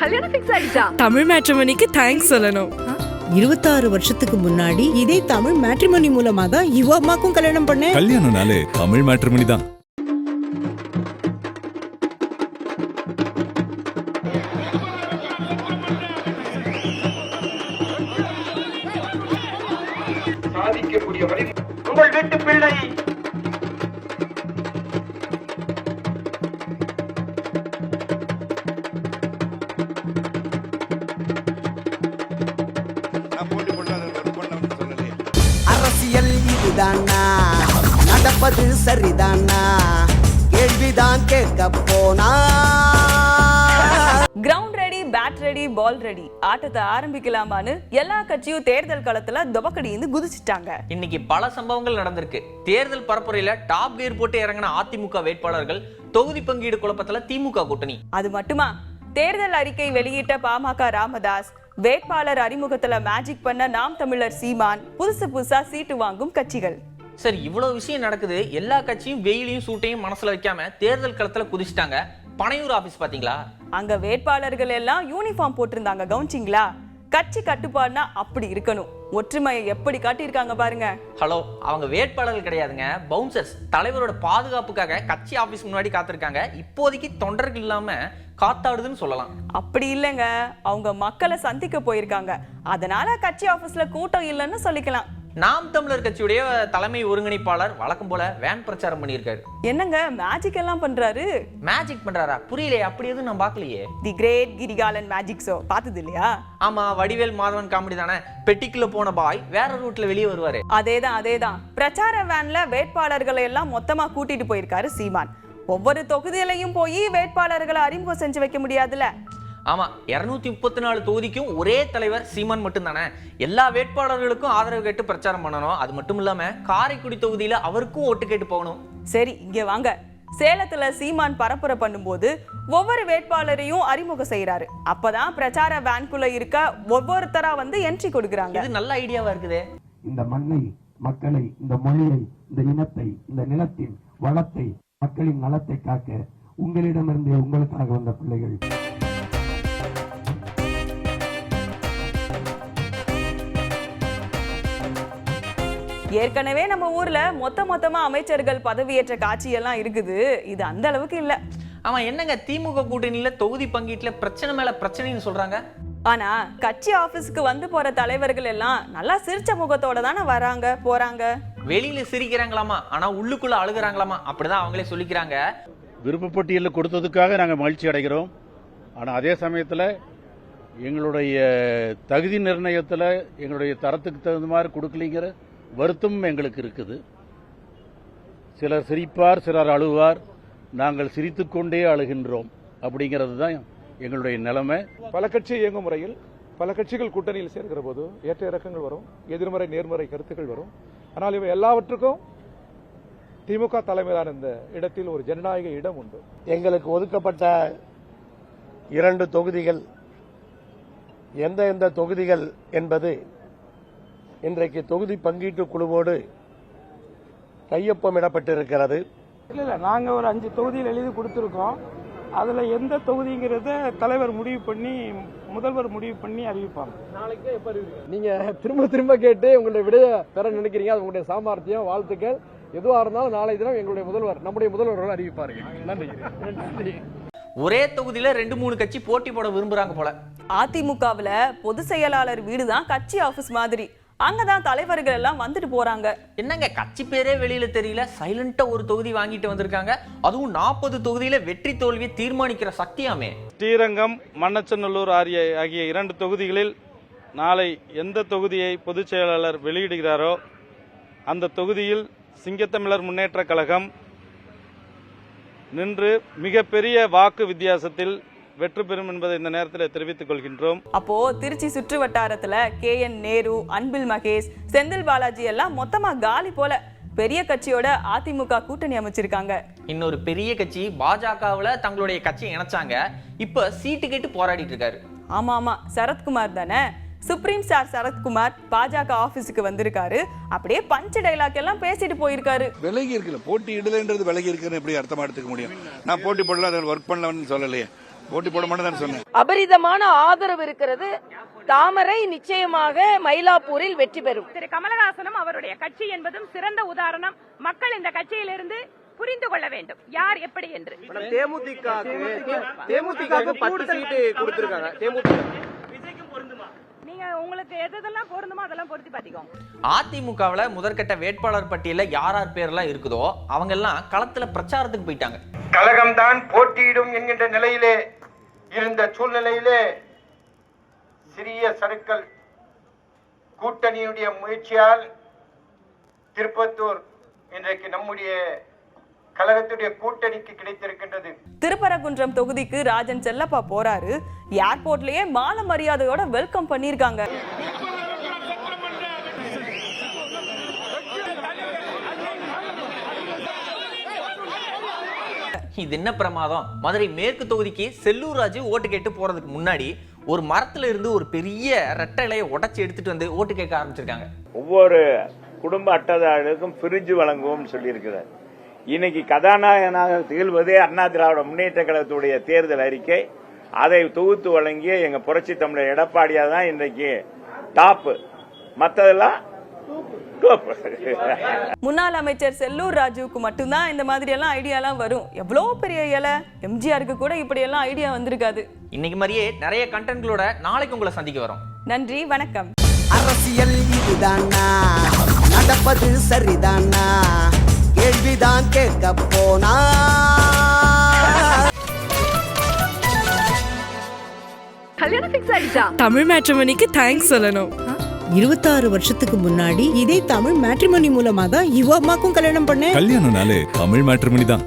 கல்யாணம் ஃபிக்ஸ் ஆயிடுச்சா? தமிழ் மேட்ரிமோனிக்கு தேங்க்ஸ் சொல்லணும். 26 வருஷத்துக்கு முன்னாடி இதே தமிழ் மேட்ரிமோனி மூலமா தான் இவ அம்மாக்கும் கல்யாணம் பண்ணேன். கல்யாணம்னாலே தமிழ் மேட்ரிமோனி தான். சாதிக்கக்கூடிய உங்கள் வீட்டு பிள்ளை அரசியல் இதுதானா, நடப்பது சரிதானா, கேள்விதான் கேட்க போனா. கிரவுண்ட் ரெடி, பேட் ரெடி, பால் ரெடி, ஆட்டத்தை ஆரம்பிக்கலாமான்னு எல்லா கட்சியும் தேர்தல் களத்துல துபக்கடிந்து குதிச்சிட்டாங்க. இன்னைக்கு பல சம்பவங்கள் நடந்திருக்கு. தேர்தல் பரப்புரையில டாப் கியர் போட்டு இறங்கின அதிமுக வேட்பாளர்கள் தொகுதி பங்கீடு குழப்பத்துல திமுக கூட்டணி. அது மட்டுமா, தேர்தல் அறிக்கை வெளியிட்ட பாமக ராமதாஸ், வேட்பாளர் அறிமுகத்துல மேஜிக் பண்ண நாம் தமிழர் சீமான், புதுசா சீட்டு வாங்கும் கட்சிகள். சரி, இவ்வளவு விஷயம் நடக்குது. எல்லா கட்சியும் வெயிலையும் சூட்டையும் மனசுல வைக்காம தேர்தல் களத்துல குதிச்சிட்டாங்க. பனையூர் ஆபீஸ் பாத்தீங்களா? அங்க வேட்பாளர்கள் எல்லாம் யூனிஃபார்ம் போட்டிருந்தாங்க, கவனிச்சிங்களா? கட்சி கட்டுப்பாடுனா அப்படி இருக்கணும். ஒற்றுமையை எப்படி காட்டியிருக்காங்க பாருங்க. ஹலோ, அவங்க வேட்பாளர்கள் கிடையாதுங்க, பவுன்சர்ஸ். தலைவரோட பாதுகாப்புக்காக கட்சி ஆபீஸ் முன்னாடி காத்திருக்காங்க. இப்போதைக்கு தொண்டர்கள் இல்லாம காத்தாடுதுன்னு சொல்லலாம். அப்படி இல்லைங்க, அவங்க மக்களை சந்திக்க போயிருக்காங்க. அதனால கட்சி ஆபீஸ்ல கூட்டம் இல்லைன்னு சொல்லிக்கலாம். நாம் தமிழர் கட்சியுடைய தலைமை ஒருங்கிணைப்பாளர் வழக்கம் போல வேன் பிரச்சாரம் பண்ணியிருக்காரு. என்னங்க மேஜிக் எல்லாம் பண்றாரு? மேஜிக் பண்றாரா? புரியலையே. அப்படி எதுவும் நான் பார்க்கலையே. தி கிரேட் கிரிகாலன் மேஜிக் ஷோ பார்த்தது இல்லையா? ஆமா, வடிவேல் மாதவன் காமெடி தானே. பெட்டிக்குள்ள போன பாய் வேற ரூட்ல வெளியே வருவாரு. அதேதான். பிரச்சார வேன்ல வேட்பாளர்களை எல்லாம் மொத்தமா கூட்டிட்டு போயிருக்காரு சீமான். ஒவ்வொரு தொகுதியிலையும் போய் வேட்பாளர்களை அறிமுகம் செஞ்சு வைக்க முடியாதுல. ஆமா, 234 தொகுதிக்கும் ஒரே தலைவர் சீமான் மட்டும் தானே. எல்லா வேட்பாளர்களுக்கும் ஆதரவு கேட்டு பிரச்சாரம் பண்ணணும். அது மட்டும் இல்லாம காரைக்குடி தொகுதியில அவருக்கும் ஓட்டு கேட்டு போகணும். சரி, இங்க வாங்க. சேலத்துல சீமான் பரப்புரை பண்ணும்போது ஒவ்வொரு வேட்பாளரையும் அறிமுகம் செய்யறாரு. அப்பதான் பிரச்சார வேன்குள்ள இருக்க ஒவ்வொருத்தரா வந்து என்ட்ரி கொடுக்கறாங்க. இது நல்ல ஐடியாவா இருக்குதே. இந்த மண்ணை, மக்களை, இந்த மொழியை, இந்த இனத்தை, இந்த நிலத்தின் வளத்தை, மக்களின் நலத்தை காக்க உங்களிடமிருந்து உங்களுக்காக வந்த பிள்ளைகள். ஏற்கனவே நம்ம ஊர்ல மொத்தமா அமைச்சர்கள் பதவியேற்ற காட்சி எல்லாம் இருக்குது. இது அந்த அளவுக்கு இல்ல. ஆமா, என்னங்க திமுக கூட்டணியில தொகுதி பங்கீட்டுல பிரச்சனை மேல பிரச்சனைன்னு சொல்றாங்க. ஆனா கட்சி ஆபீஸ்க்கு வந்து போற தலைவர்கள் எல்லாம் நல்லா சிரிச்ச முகத்தோட தானே வராங்க போறாங்க. வெளியில சிரிக்கிறாங்களாமா, ஆனா உள்ளுக்குள்ள அழுகுறாங்களாமா. அப்படிதான் அவங்களே சொல்லிக்கிறாங்க. விருப்பப்பட்டியலில் கொடுத்ததுக்காக நாங்கள் மகிழ்ச்சி அடைகிறோம். ஆனால் அதே சமயத்தில் எங்களுடைய தகுதி நிர்ணயத்தில் எங்களுடைய தரத்துக்கு தகுந்த மாதிரி கொடுக்கலிங்கிற வருத்தமும் எங்களுக்கு இருக்குது. சிலர் சிரிப்பார், சிலர் அழுவார். நாங்கள் சிரித்துக்கொண்டே அழுகின்றோம். அப்படிங்கிறது தான் எங்களுடைய நிலைமை. பல கட்சி இயங்கும் முறையில் பல கட்சிகள் கூட்டணியில் சேர்க்கிற போது ஏற்ற இறக்கங்கள் வரும், எதிர்மறை நேர்மறை கருத்துக்கள் வரும். ஆனால் இவை எல்லாவற்றுக்கும் திமுக தலைமையிலான இந்த இடத்தில் ஒரு ஜனநாயக இடம் உண்டு. எங்களுக்கு ஒதுக்கப்பட்ட 2 தொகுதிகள் எந்த தொகுதிகள் என்பது இன்றைக்கு தொகுதி பங்கீட்டு குழுவோடு கையொப்பமிடப்பட்டிருக்கிறது. இல்ல, நாங்க ஒரு 5 தொகுதியில் எழுதி கொடுத்திருக்கோம். அதுல எந்த தொகுதிங்கிறத தலைவர் முடிவு பண்ணி, முதல்வர் முடிவு பண்ணி அறிவிப்பாங்க. நாளைக்கு எப்ப அறிவிப்பீங்க? நீங்க திரும்ப கேட்டு உங்களுடைய விடைய பெற நினைக்கிறீங்க. அது உங்களுடைய சாமர்த்தியம், வாழ்த்துக்கள். எதுவா இருந்தாலும் நாளை தினம் எங்களுடைய முதல்வர், நம்முடைய முதல்வர்கள் அறிவிப்பார்கள். நன்றி. ஒரே தொகுதியில 2-3 கட்சி போட்டி போட விரும்புறாங்க போல. அதிமுகவுல பொதுச் செயலாளர் வீடுதான் கட்சி ஆபீஸ் மாதிரி. அங்கதான் தலைவர்கள் எல்லாம் வந்துட்டு போறாங்க. என்னங்க, கட்சி பேரே வெளியில தெரியல. சைலண்டா ஒரு தொகுதி வாங்கிட்டு வந்திருக்காங்க. அதுவும் 40 தொகுதியில வெற்றி தோல்வியை தீர்மானிக்கிற சக்தியாமே. ஸ்ரீரங்கம், மண்ணச்சநல்லூர் ஆகிய 2 தொகுதிகளில் நாளை எந்த தொகுதியை பொதுச் செயலாளர் வெளியிடுகிறாரோ அந்த தொகுதியில் சிங்கத்தமிழர் முன்னேற்ற கழகம் நின்று மிகப்பெரிய வாக்கு வித்தியாசத்தில் வெற்றி பெறும் என்பதை இந்த நேரத்தில் தெரிவித்துக் கொள்கின்றோம். அப்போ திருச்சி சுற்று வட்டாரத்துல KN நேரு, அன்பில் மகேஷ், செந்தில் பாலாஜி எல்லாம் மொத்தமா காலி போல. பெரிய கட்சியோட அதிமுக கூட்டணி அமைச்சிருக்காங்க. இன்னொரு பெரிய கட்சி பாஜகவுல தங்களுடைய கட்சியை இணைச்சாங்க. இப்ப சீட்டு கேட்டு போராடிட்டு இருக்காரு. ஆமா, சரத்குமார் தானே. சுப்ரீம் ஸ்டார் சரத்குமார் பாஜக ஆபீஸுக்கு வந்திருக்காரு. அப்படியே பஞ்ச் டைலாக் எல்லாம் பேசிட்டு போயிருக்காரு. விலகி இருக்கல, போட்டி இடலன்றது விலகி இருக்குன்னு எப்படி அர்த்தமா எடுத்துக்க முடியும்? நான் போட்டி போடல, ஒர்க் பண்ணலன்னு சொல்லலையே. போட்டி போட மாட்டேன்னு சொன்னேன். அபரிதமான ஆதரவு இருக்கிறது. தாமரை நிச்சயமாக மயிலாப்பூரில் வெற்றி பெறும். திரு கமலஹாசனும் அவருடைய கட்சி என்பதும் சிறந்த உதாரணம். மக்கள் இந்த கட்சியிலிருந்து புரிந்து கொள்ள வேண்டும் யார் எப்படி என்று. தேமுதிக 10 சீட்டு கொடுத்திருக்காங்க. தேமுதிக நீங்க உங்களுக்கு எதெல்லாம் பொருந்துமோ அதெல்லாம் பொருத்தி பாத்துக்கோங்க. அதிமுகவுல முதற்கட்ட வேட்பாளர் பட்டியல யார் பேர்லாம் இருக்குதோ அவங்க எல்லாம் களத்துல பிரச்சாரத்துக்கு போயிட்டாங்க. கழகம் தான் போட்டியிடும் என்கின்ற நிலையிலே இருந்த சூழ்நிலையிலே சிறிய சறுக்கல் கூட்டணியுடைய முயற்சியால் திருப்பத்தூர் இன்றைக்கு நம்முடைய கழகத்துடைய கூட்டணிக்கு கிடைத்திருக்கின்றது. திருப்பரங்குன்றம் தொகுதிக்கு ராஜன் செல்லப்பா போறாரு. ஏர்போர்ட்லயே மாலை மரியாதையோட வெல்கம் பண்ணிருக்காங்க. இது என்ன பிரமாதம். மதுரை மேற்கு தொகுதிக்கு செல்லூர் ராஜு ஓட்டு கேட்டு போறதுக்கு முன்னாடி ஒரு மரத்துல இருந்து ஒரு பெரிய ரெட்டை இலையை உடைச்சு எடுத்துட்டு வந்து ஓட்டு கேட்க ஆரம்பிச்சிருக்காங்க. ஒவ்வொரு குடும்ப அட்டைதாரர்களுக்கும் பிரிஞ்சு வழங்குவோம் சொல்லி இருக்கிறார். இன்னைக்கு கதாநாயகனாக திகழ்வதே அண்ணா திராவிட முன்னேற்ற கழகத்துடைய தேர்தல் அறிக்கை. அதை தொகுத்து வழங்கிய எங்க புரட்சி தமிழர் எடப்பாடியா தான் இன்றைக்கு டாப். மற்றதெல்லாம் முன்னாள் அமைச்சர் செல்லூர் ராஜுவுக்கு மட்டும்தான் இந்த மாதிரி எல்லாம் ஐடியாலாம் வரும். எவ்வளவு பெரிய இலை எம்ஜிஆருக்கு கூட இப்படி எல்லாம் ஐடியா வந்திருக்காது. இன்னைக்கு மாதிரியே நிறைய கண்டென்ட்களோட நாளைக்கு உங்களை சந்திக்க வரோம். நன்றி, வணக்கம். அரசியல் இதுதானா, நடப்பது சரிதானா, கேள்விதான் கேட்க போனா. கல்யாணம் ஃபிக்ஸ் ஆயிடுச்சா? தமிழ் மேட்ரிமோனிக்கு தேங்க்ஸ் சொல்லணும். 26 வருஷத்துக்கு முன்னாடி இதே தமிழ் மேட்ரிமோனி மூலமா தான் இவ அம்மாக்கும் கல்யாணம் பண்ணேன். கல்யாணம்னாலே தமிழ் மேட்ரிமோனி தான்.